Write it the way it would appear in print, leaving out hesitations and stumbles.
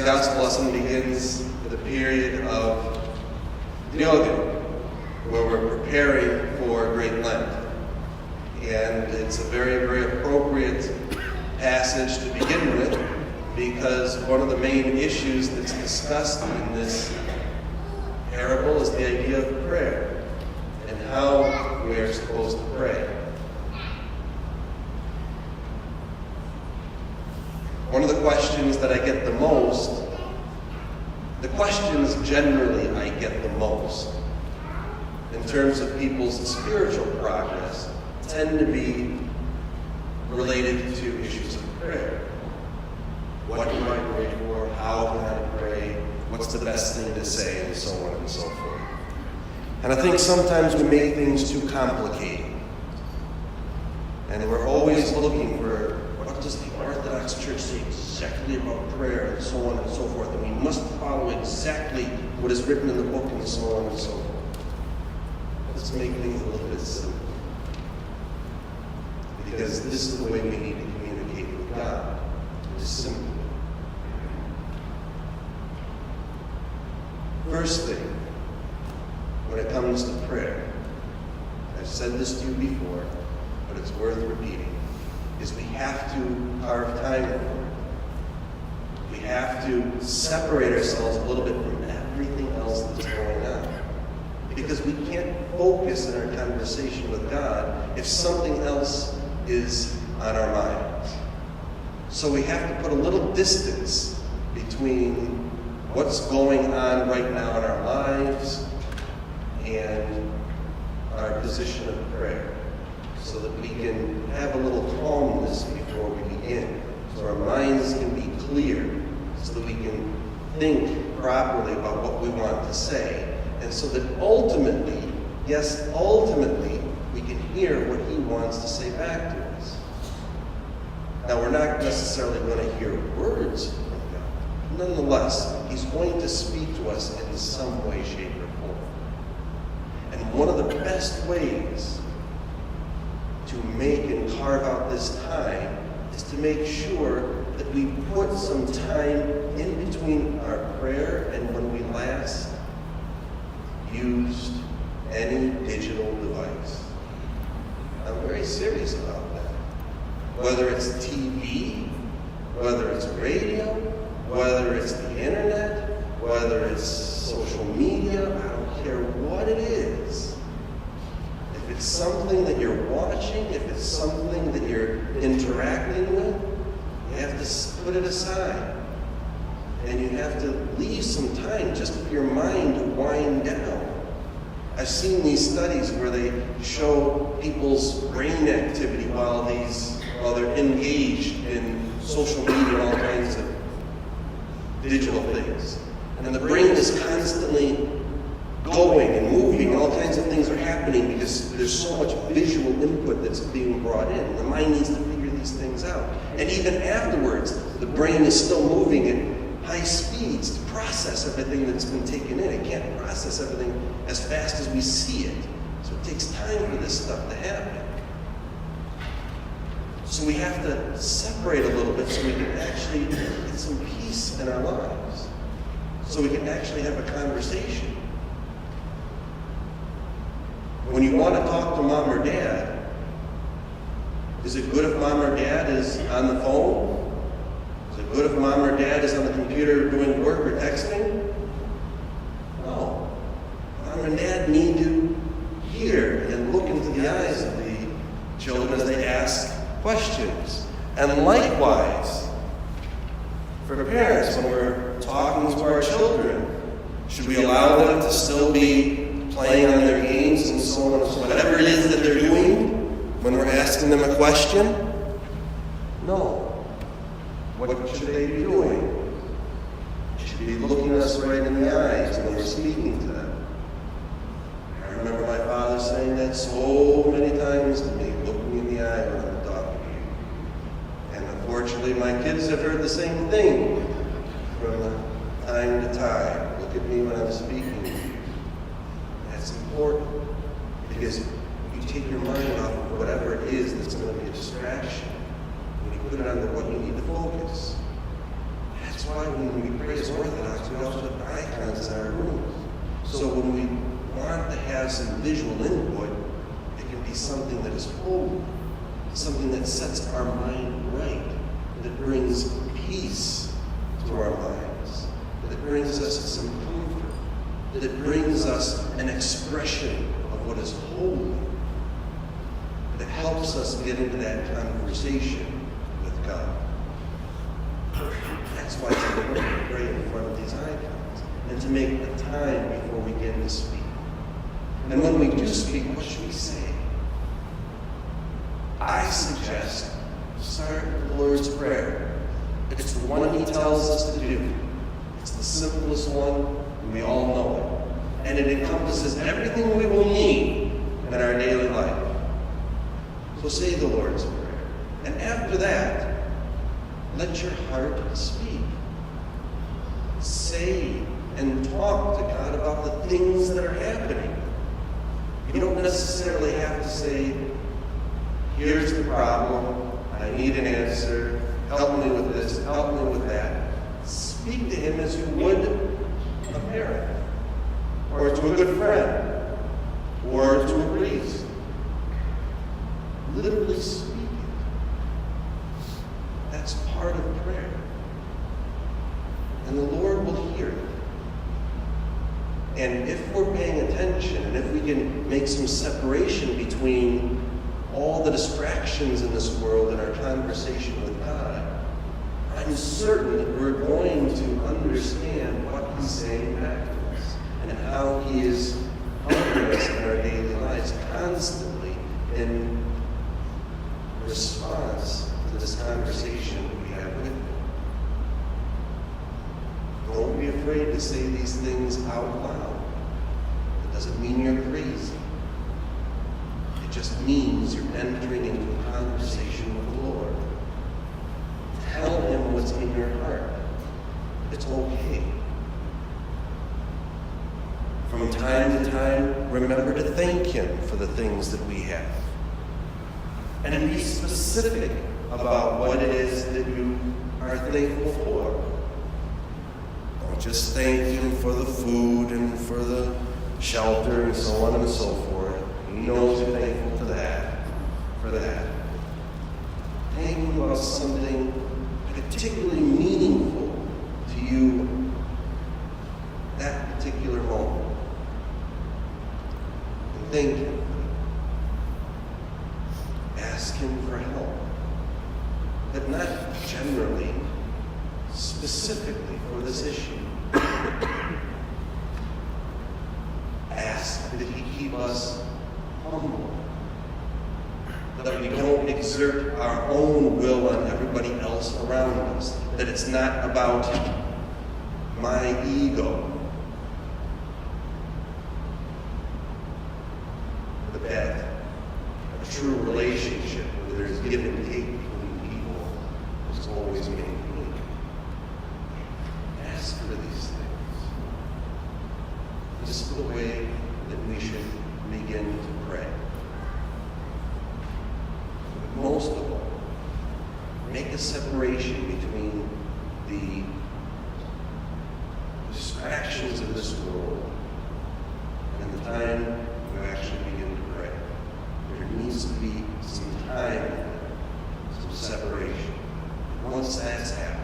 gospel lesson begins with a period of yoga, where we're preparing for Great Lent. And it's a very, very appropriate passage to begin with, because one of the main issues that's discussed in this parable is the idea of prayer and how we are supposed to pray. One of the questions that I get the most, the questions generally I get the most in terms of people's spiritual progress tend to be related to issues of prayer. What do I pray for? How can I pray? What's the best thing to say? And so on and so forth. And I think sometimes we make things too complicated. And we're always looking for, what does the Orthodox Church say exactly about prayer, and so on and so forth. And we must follow exactly what is written in the book, and so on and so forth. Let's make things a little bit simple. Because this is the way we need to communicate with God. It's simple. First thing, when it comes to prayer, I've said this to you before, but it's worth repeating, is we have to carve time for it. We have to separate ourselves a little bit from everything else that's going on. Because we can't focus in our conversation with God if something else is on our minds. So we have to put a little distance between what's going on right now in our lives and our position of prayer, so that we can have a little calmness before we begin, so our minds can be clear, so that we can think properly about what we want to say, and so that ultimately, yes, ultimately, we can hear what he wants to say back to us. Now, we're not necessarily going to hear words from God. Nonetheless, he's going to speak to us in some way, shape, or form. And one of the best ways to make and carve out this time is to make sure that we put some time in between our prayer and when we last used any digital device. I'm very serious about that. Whether it's TV, whether it's radio, whether it's the internet, whether it's social media, I don't care what it is. If it's something that you're watching, if it's something that you're interacting with, you have to put it aside. And you have to leave some time just for your mind to wind down. I've seen these studies where they show people's brain activity while they're engaged in social media and all kinds of digital things. And the brain is constantly going and moving, and all kinds of things are happening because there's so much visual input that's being brought in. The mind needs to figure these things out. And even afterwards, the brain is still moving at high speeds to process everything that's been taken in. It can't process everything as fast as we see it. So it takes time for this stuff to happen. So we have to separate a little bit so we can actually get some peace in our lives. So we can actually have a conversation. When you want to talk to mom or dad, is it good if mom or dad is on the phone? Is it good if mom or dad is on the computer doing work or texting? No. Mom and dad need to hear and look into the eyes of the children as they ask questions. And likewise, for parents, when we're talking to our children, should we allow them to still be playing on their games and so on and so on, whatever it is that they're doing when we're asking them a question? No. What should they be doing? They should be looking us right in the eyes when we're speaking to them. I remember my father saying that so many times to me, look me in the eye when I'm talking to you. And unfortunately, my kids have heard the same thing from time to time. Look at me when I'm speaking to you. That's important, because you take your mind off of whatever it is that's going to be a distraction, and you put it on what you need to focus. That's why when we pray as Orthodox, we also have icons in our rooms. So when we want to have some visual input, it can be something that is holy, something that sets our mind right, that brings peace to our minds, that brings us some comfort, that brings us an expression of what is holy, that helps us get into that conversation with God. That's why it's important to pray in front of these icons and to make the time before we begin to speak. And when we do speak, what should we say? I suggest start with the Lord's Prayer. It's the one He tells us to do. It's the simplest one, and we all know it. And it encompasses everything we will need in our daily life. So say the Lord's Prayer. And after that, let your heart speak. Say and talk to God about the things that are happening. You don't necessarily have to say, here's the problem, I need an answer, help me with this, help me with that. Speak to Him as you would a parent, or to a good friend, or to a priest. Literally speak it. That's part of prayer. And the Lord will hear it. And if we're paying attention, and if we can make some separation between all the distractions in this world and our conversation with God, I'm certain that we're going to understand what He's saying back to us and how He is helping us in our daily lives constantly in response to this conversation we have with Him. Don't be afraid to say these things out loud. It doesn't mean you're crazy. It just means you're entering into a conversation with the Lord. Tell Him what's in your heart. It's okay. From time to time, remember to thank Him for the things that we have. And be specific about what it is that you are thankful for. Don't just thank Him for the food and for the shelter and so on and so forth. He knows you're thankful for that. Thank Him about something particularly meaningful to you that particular moment. And thank Him. Ask Him for help. But not generally, specifically for this issue. Ask that He keep us humble. That we don't exert our own will on everybody else around us. That it's not about my ego. But that a true relationship where there's give and take between people is always maintained. Ask for these things. This is the way that we should begin to pray. But most of all, make a separation between the distractions of this world and the time you actually begin to pray. There needs to be some time, some separation. Once that's happened,